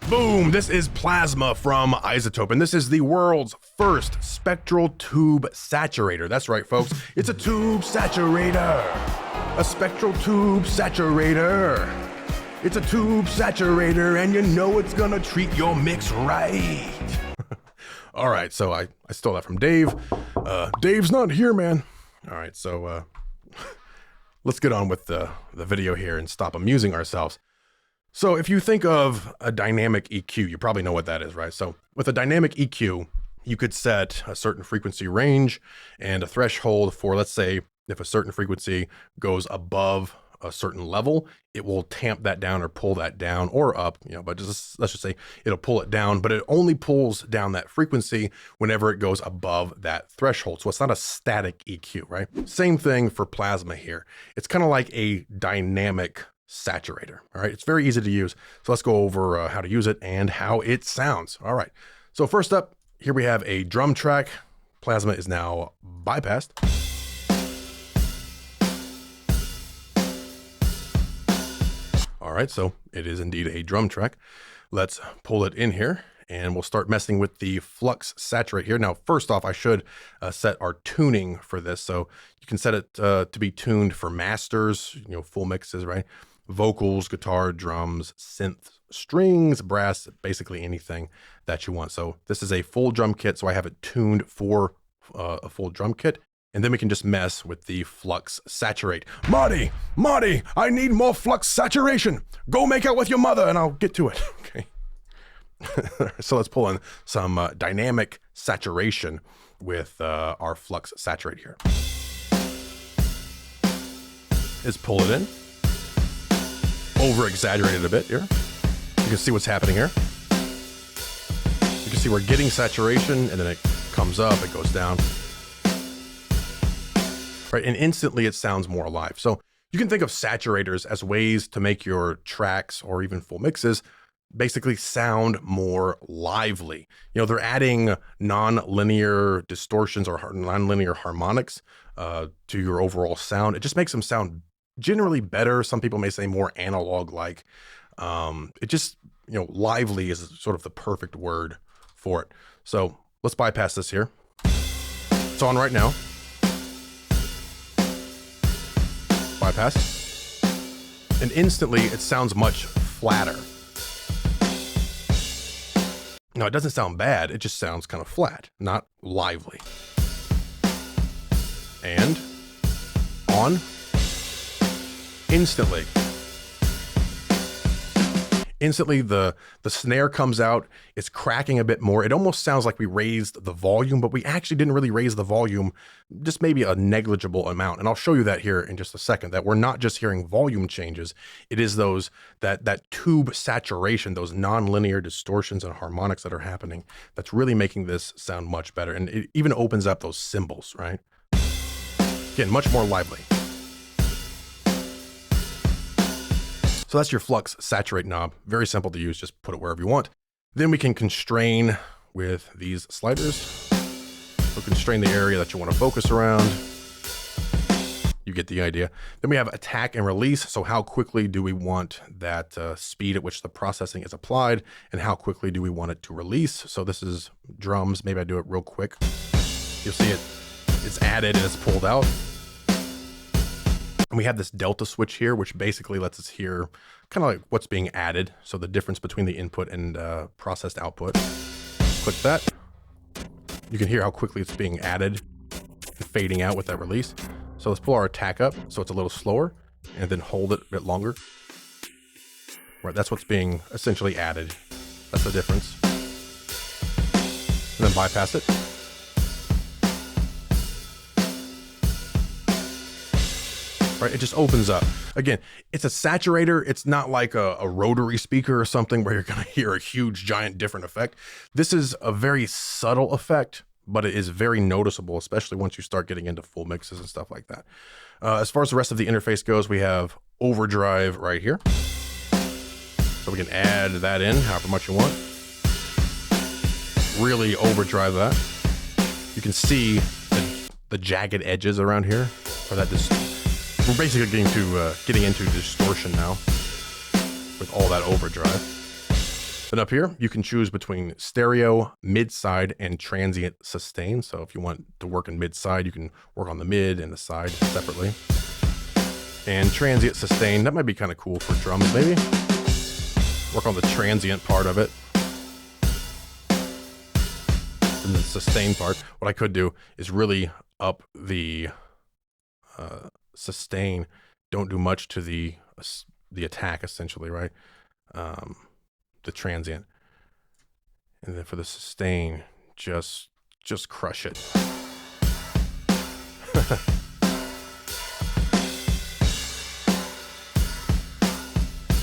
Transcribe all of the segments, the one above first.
Boom! This is plasma from iZotope, and this is the world's first spectral tube saturator. That's right, folks. It's a tube saturator. A spectral tube saturator. It's a tube saturator, and you know it's gonna treat your mix right. All right, so I stole that from Dave. Dave's not here, man. All right, so let's get on with the video here and stop amusing ourselves. So if you think of a dynamic EQ, you probably know what that is, right? So with a dynamic EQ, you could set a certain frequency range and a threshold for, let's say, if a certain frequency goes above a certain level, it will tamp that down or pull that down or up, but let's just say it'll pull it down, but it only pulls down that frequency whenever it goes above that threshold. So it's not a static EQ, right? Same thing for plasma here. It's kind of like a dynamic saturator. All right, it's very easy to use. So let's go over how to use it and how it sounds. All right, so first up, here we have a drum track. Plasma is now bypassed. All right, so it is indeed a drum track. Let's pull it in here and we'll start messing with the flux saturate here. Now, first off, I should set our tuning for this. So you can set it to be tuned for masters, full mixes, right? Vocals, guitar, drums, synth, strings, brass, basically anything that you want. So this is a full drum kit, so I have it tuned for a full drum kit. And then we can just mess with the flux saturate. Marty, I need more flux saturation. Go make out with your mother and I'll get to it. Okay. So let's pull in some dynamic saturation with our flux saturate here. Let's pull it in. Over exaggerated a bit here. You can see what's happening here. You can see we're getting saturation and then it comes up, it goes down. Right, and instantly it sounds more alive. So you can think of saturators as ways to make your tracks or even full mixes basically sound more lively. They're adding non-linear distortions or non-linear harmonics to your overall sound. It just makes them sound generally better. Some people may say more analog-like. It just, lively is sort of the perfect word for it. So let's bypass this here. It's on right now. Bypass. And instantly it sounds much flatter. No, it doesn't sound bad. It just sounds kind of flat, not lively. And on. Instantly, the snare comes out, it's cracking a bit more. It almost sounds like we raised the volume, but we actually didn't really raise the volume, just maybe a negligible amount. And I'll show you that here in just a second, that we're not just hearing volume changes. It is that tube saturation, those non-linear distortions and harmonics that are happening, that's really making this sound much better. And it even opens up those cymbals, right? Again, much more lively. So that's your flux saturate knob. Very simple to use, just put it wherever you want. Then we can constrain with these sliders. So constrain the area that you want to focus around. You get the idea. Then we have attack and release. So how quickly do we want that speed at which the processing is applied, and how quickly do we want it to release? So this is drums. Maybe I do it real quick. You'll see it's added and it's pulled out. And we have this delta switch here, which basically lets us hear kind of like what's being added. So the difference between the input and processed output. Click that. You can hear how quickly it's being added and fading out with that release. So let's pull our attack up so it's a little slower and then hold it a bit longer. Right, that's what's being essentially added. That's the difference. And then bypass it. Right, it just opens up. Again, it's a saturator. It's not like a rotary speaker or something where you're going to hear a huge, giant, different effect. This is a very subtle effect, but it is very noticeable, especially once you start getting into full mixes and stuff like that. As far as the rest of the interface goes, we have overdrive right here. So we can add that in however much you want. Really overdrive that. You can see the jagged edges around here, or that we're basically getting into distortion now with all that overdrive. Then up here, you can choose between stereo, mid-side, and transient sustain. So if you want to work in mid-side, you can work on the mid and the side separately. And transient sustain, that might be kind of cool for drums maybe. Work on the transient part of it. And the sustain part. What I could do is really up the sustain. Don't do much to the attack, essentially, right? The transient. And then for the sustain, just crush it.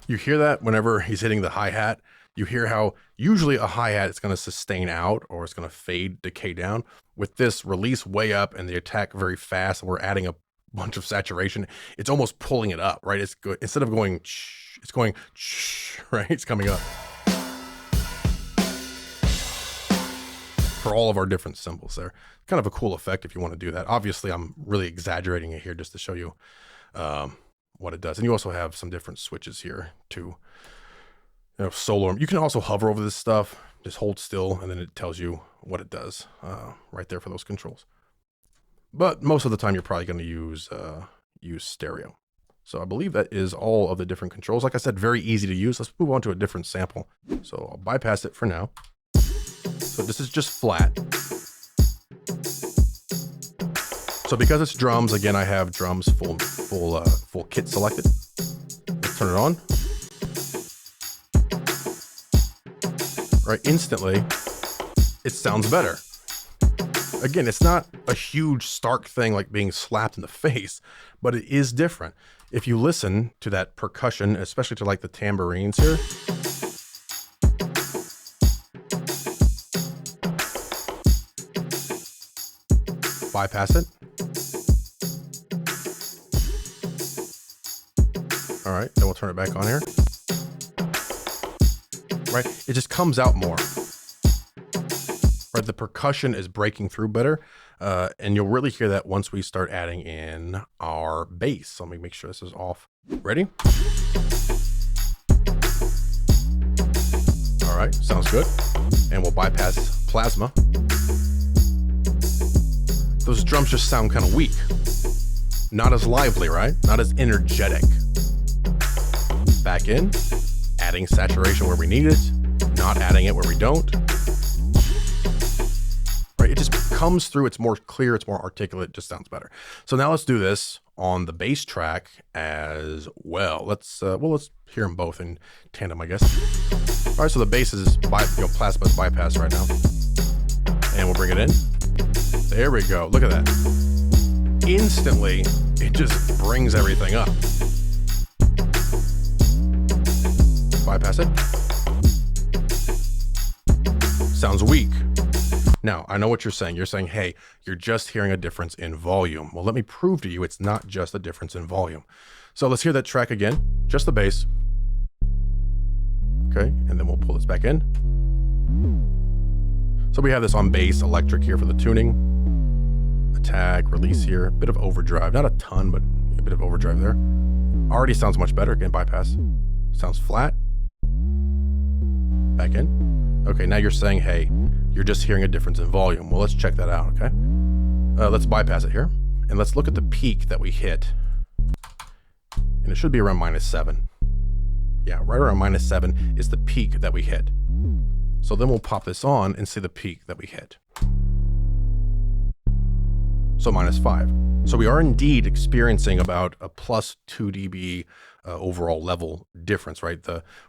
You hear that whenever he's hitting the hi-hat. You hear how usually a hi-hat is going to sustain out or it's going to fade, decay down. With this, release way up and the attack very fast, and we're adding a bunch of saturation. It's almost pulling it up, right? It's good. Instead of going, it's going, right? It's coming up. For all of our different cymbals there. Kind of a cool effect if you want to do that. Obviously, I'm really exaggerating it here just to show you what it does. And you also have some different switches here too. You know, solo. You can also hover over this stuff, just hold still, and then it tells you what it does right there for those controls. But most of the time, you're probably going to use stereo. So I believe that is all of the different controls. Like I said, very easy to use. Let's move on to a different sample. So I'll bypass it for now. So this is just flat. So because it's drums, again, I have drums full kit selected. Let's turn it on. Right, instantly, it sounds better. Again, it's not a huge stark thing like being slapped in the face, but it is different. If you listen to that percussion, especially to like the tambourines here, bypass it. All right, then we'll turn it back on here. Right, it just comes out more. Right, the percussion is breaking through better, and you'll really hear that once we start adding in our bass. So let me make sure this is off. Ready? All right, sounds good. And we'll bypass plasma. Those drums just sound kind of weak. Not as lively, right? Not as energetic. Back in, adding saturation where we need it, not adding it where we don't. Right, it just comes through, it's more clear, it's more articulate, it just sounds better. So now let's do this on the bass track as well. Let's hear them both in tandem, I guess. All right, so the bass is plasma's bypass right now. And we'll bring it in. There we go. Look at that. Instantly, it just brings everything up. Bypass it. Sounds weak. Now, I know what you're saying. You're saying, hey, you're just hearing a difference in volume. Well, let me prove to you it's not just a difference in volume. So let's hear that track again. Just the bass. Okay, and then we'll pull this back in. So we have this on bass, electric here for the tuning. Attack, release here, a bit of overdrive. Not a ton, but a bit of overdrive there. Already sounds much better. Again, bypass. Sounds flat. Back in. Okay, now you're saying, hey, you're just hearing a difference in volume. Well, let's check that out, okay? Let's bypass it here. And let's look at the peak that we hit. And it should be around -7. Yeah, right around -7 is the peak that we hit. So then we'll pop this on and see the peak that we hit. So -5. So we are indeed experiencing about a +2 dB overall level difference, right?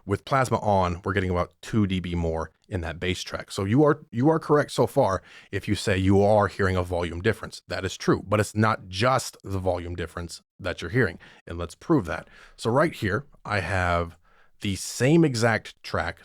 With plasma on, we're getting about 2 dB more in that bass track. So you are correct so far if you say you are hearing a volume difference. That is true, but it's not just the volume difference that you're hearing. And let's prove that. So right here, I have the same exact track,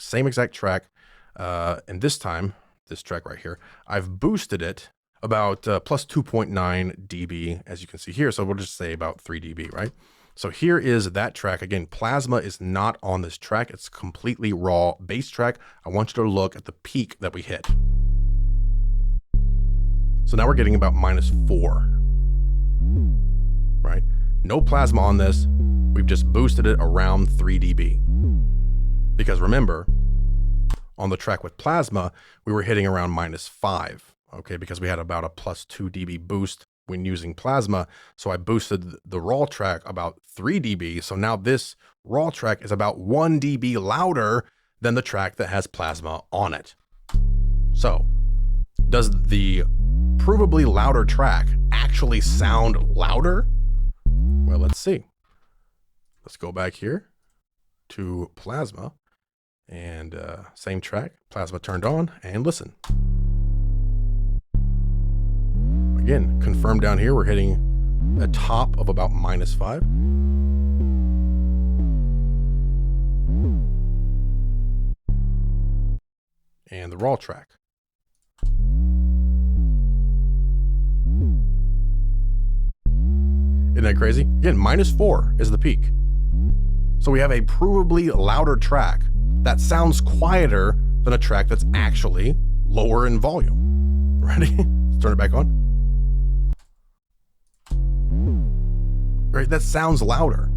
and this time, this track right here, I've boosted it about +2.9 dB, as you can see here. So we'll just say about 3 dB, right? So here is that track. Again, plasma is not on this track. It's completely raw bass track. I want you to look at the peak that we hit. So now we're getting about -4, right? No plasma on this. We've just boosted it around 3 dB. Because remember, On the track with plasma, we were hitting around -5, okay, because we had about a +2 dB boost when using plasma. So I boosted the raw track about 3 dB. So now this raw track is about 1 dB louder than the track that has plasma on it. So does the provably louder track actually sound louder? Well, let's see. Let's go back here to plasma and same track, plasma turned on, and listen. Again, confirm down here, we're hitting a top of about -5. And the raw track. Isn't that crazy? Again, -4 is the peak. So we have a provably louder track that sounds quieter than a track that's actually lower in volume. Ready? Let's turn it back on. Right, that sounds louder.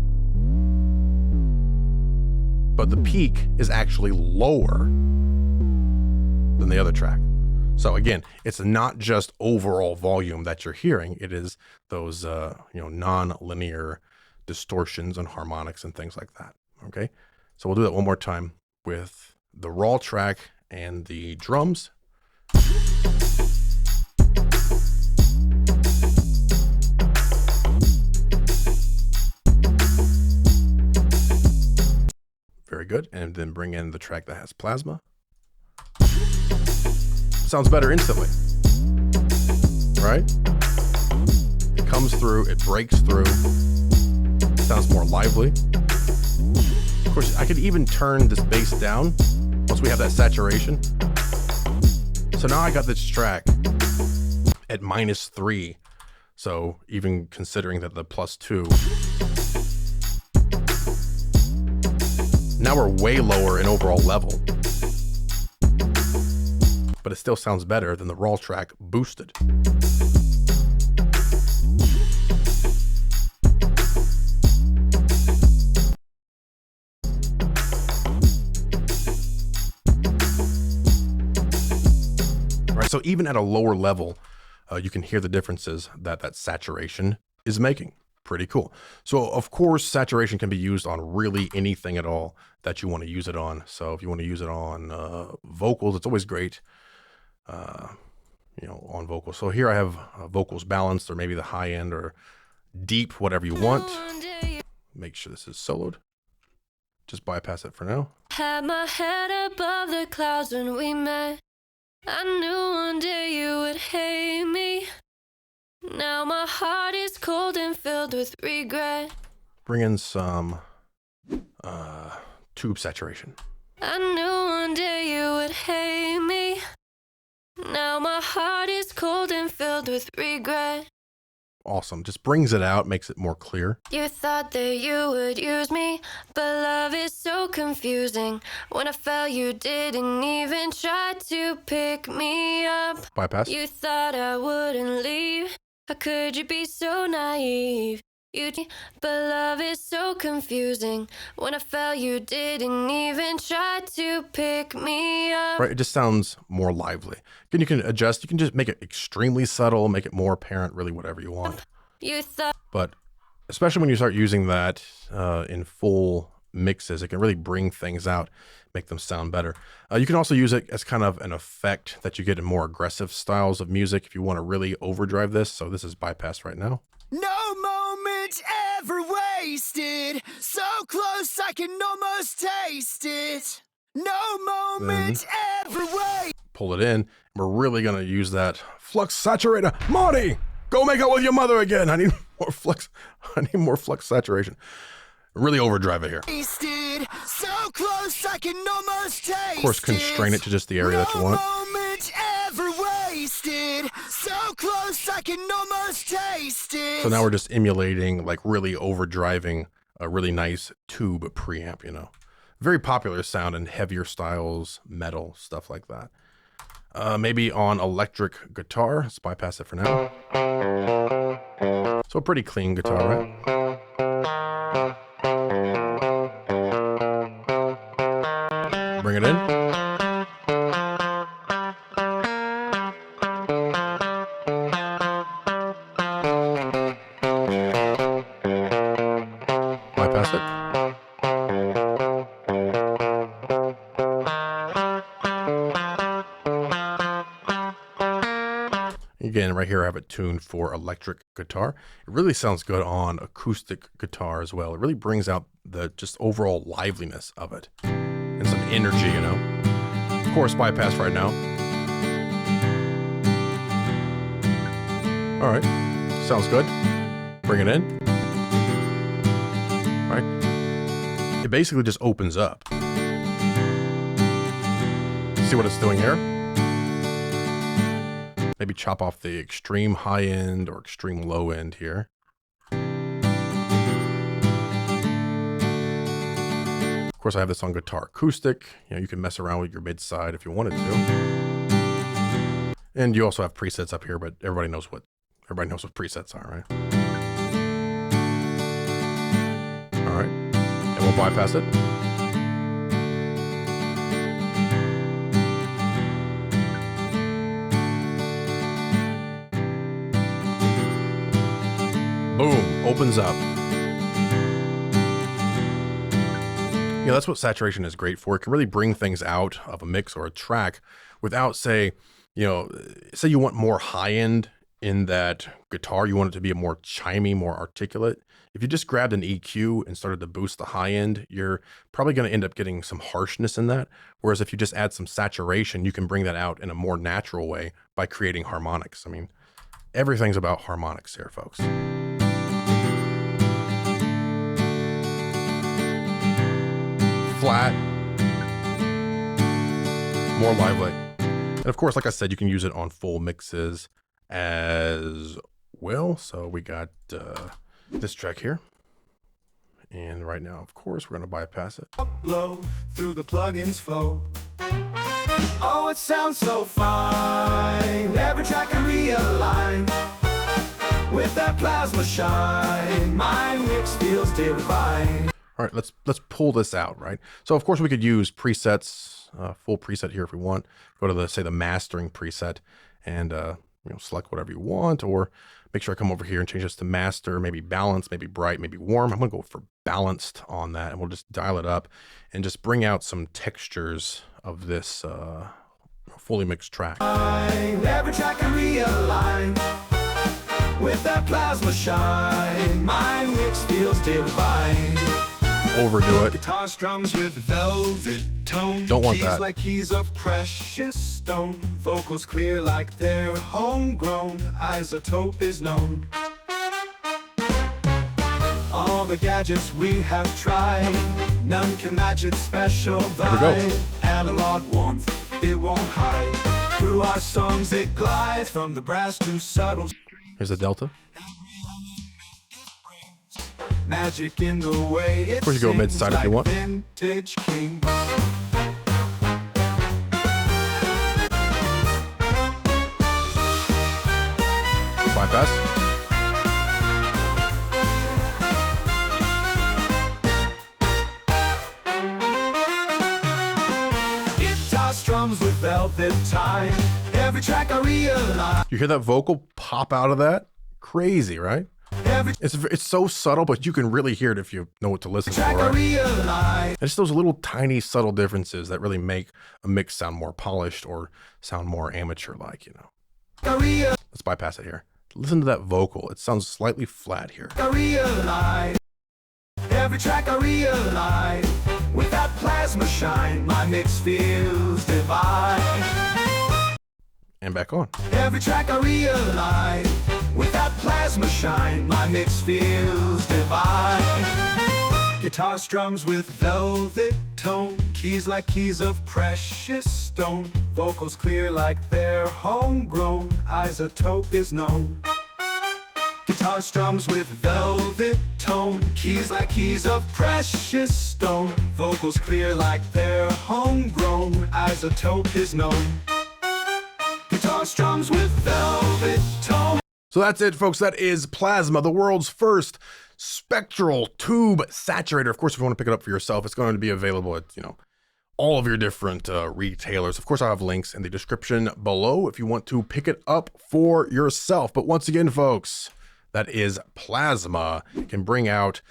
But the peak is actually lower than the other track. So again, it's not just overall volume that you're hearing. It is those non-linear distortions and harmonics and things like that. Okay, so we'll do that one more time with the raw track and the drums. Very good. And then bring in the track that has plasma. Sounds better instantly, right? It comes through, it breaks through, sounds more lively. Of course, I could even turn this bass down once we have that saturation. So now I got this track at -3. So even considering that the +2, now we're way lower in overall level, but it still sounds better than the raw track boosted. Right, so even at a lower level, you can hear the differences that saturation is making. Pretty cool. So of course, saturation can be used on really anything at all that you want to use it on. So if you want to use it on vocals, it's always great, on vocals. So here I have vocals balanced, or maybe the high end or deep, whatever you want. Make sure this is soloed. Just bypass it for now. Had my head above the clouds when we met. I knew one day you would hate me. Now my heart is cold and filled with regret. Bring in some tube saturation. I knew one day you would hate me. Now my heart is cold and filled with regret. Awesome. Just brings it out, makes it more clear. You thought that you would use me, but love is so confusing. When I fell, you didn't even try to pick me up. Bypass. You thought I wouldn't leave. How could you be so naive? But love is so confusing. When I fell, you didn't even try to pick me up. Right, it just sounds more lively. Again, you can adjust. You can just make it extremely subtle, make it more apparent, really whatever you want. You thought. But especially when you start using that in full mixes, it can really bring things out, make them sound better. You can also use it as kind of an effect that you get in more aggressive styles of music if you want to really overdrive this. So this is bypassed right now. No moment ever wasted. So close I can almost taste it. No moment ever wasted. Pull it in. We're really going to use that flux saturator. Marty, go make out with your mother again. I need more flux. I need more flux saturation. Really overdrive it here. So close I can almost taste it. Of course, constrain it to just the area that you want. No moment ever wasted. So close I can almost taste it. So now we're just emulating, like really overdriving a really nice tube preamp, you know. Very popular sound in heavier styles, metal, stuff like that. Maybe on electric guitar. Let's bypass it for now. So a pretty clean guitar, right? Bring it in. Again, right here I have it tuned for electric guitar. It really sounds good on acoustic guitar as well. It really brings out the just overall liveliness of it and some energy, you know. Of course, bypass right now. All right, sounds good. Bring it in. All right, it basically just opens up. See what it's doing here? Maybe chop off the extreme high end or extreme low end here. Of course, I have this on guitar acoustic. You know, you can mess around with your mid side if you wanted to. And you also have presets up here, but everybody knows what presets are, right? All right, and we'll bypass it. Boom, opens up. Yeah, that's what saturation is great for. It can really bring things out of a mix or a track without, say you want more high end in that guitar, you want it to be a more chimey, more articulate. If you just grabbed an EQ and started to boost the high end, you're probably going to end up getting some harshness in that. Whereas if you just add some saturation, you can bring that out in a more natural way by creating harmonics. I mean, everything's about harmonics here, folks. Flat, more lively. And of course, like I said, you can use it on full mixes as well. So we got this track here. And right now, of course, we're going to bypass it. Low through the plugins flow. Oh, it sounds so fine. Every track I realign with that plasma shine. My mix feels divine. All right, let's pull this out, right? So of course we could use presets, full preset here if we want. Go to the mastering preset and select whatever you want, or make sure I come over here and change this to master, maybe balance, maybe bright, maybe warm. I'm gonna go for balanced on that, and we'll just dial it up and just bring out some textures of this fully mixed track. Every track I realign with that plasma shine. My mix feels divine. Overdo it. Guitar strums with velvet tone. Don't want keys that. Like keys of precious stone. Vocals clear like they're homegrown. Izotope is known. All the gadgets we have tried, none can match its special vibe. Analog warmth, it won't hide. Through our songs it glides from the brass to subtle. Here's the delta. Magic in the way it Of course, you go mid-side if you want. Vintage king. Bypass. Guitar strums with velvet time. Every track I realize. You hear that vocal pop out of that? Crazy, right? It's so subtle, but you can really hear it if you know what to listen for, right? It's those little tiny subtle differences that really make a mix sound more polished or sound more amateur-like, you know. Let's bypass it here. Listen to that vocal. It sounds slightly flat here. Every track I realize with that plasma shine, my mix feels divine. And back on. Every track I realize with that plasma shine, my mix feels divine. Guitar strums with velvet tone, keys like keys of precious stone, vocals clear like they're homegrown. Izotope is known. Guitar strums with velvet tone, keys like keys of precious stone, vocals clear like they're homegrown. Izotope is known. Guitar strums with velvet tone. So that's it, folks. That is Plasma, the world's first spectral tube saturator. Of course, if you want to pick it up for yourself, it's going to be available at, all of your different retailers. Of course, I have links in the description below if you want to pick it up for yourself. But once again, folks, that is Plasma. It can bring out,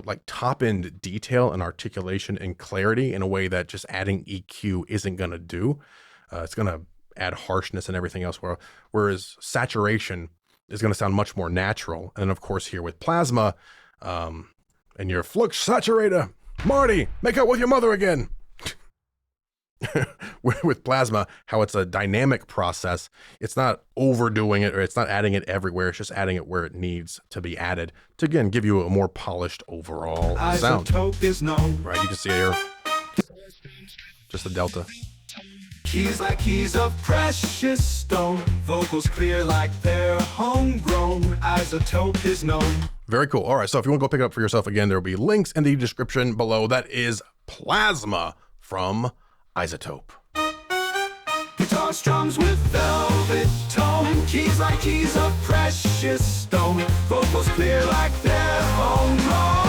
like top-end detail and articulation and clarity in a way that just adding EQ isn't going to do. It's going to add harshness and everything else, whereas saturation is going to sound much more natural. And then, of course, here with plasma and your flux saturator, Marty, make out with your mother again. With plasma, how it's a dynamic process, it's not overdoing it, or it's not adding it everywhere. It's just adding it where it needs to be added to, again, give you a more polished overall sound. iZotope is known. Right, you can see it here, just the delta. Keys like keys of precious stone. Vocals clear like they're homegrown. iZotope is known. Very cool. All right, so if you want to go pick it up for yourself, again, there will be links in the description below. That is Plasma from iZotope. Guitar strums with velvet tone. Keys like keys of precious stone. Vocals clear like they're homegrown.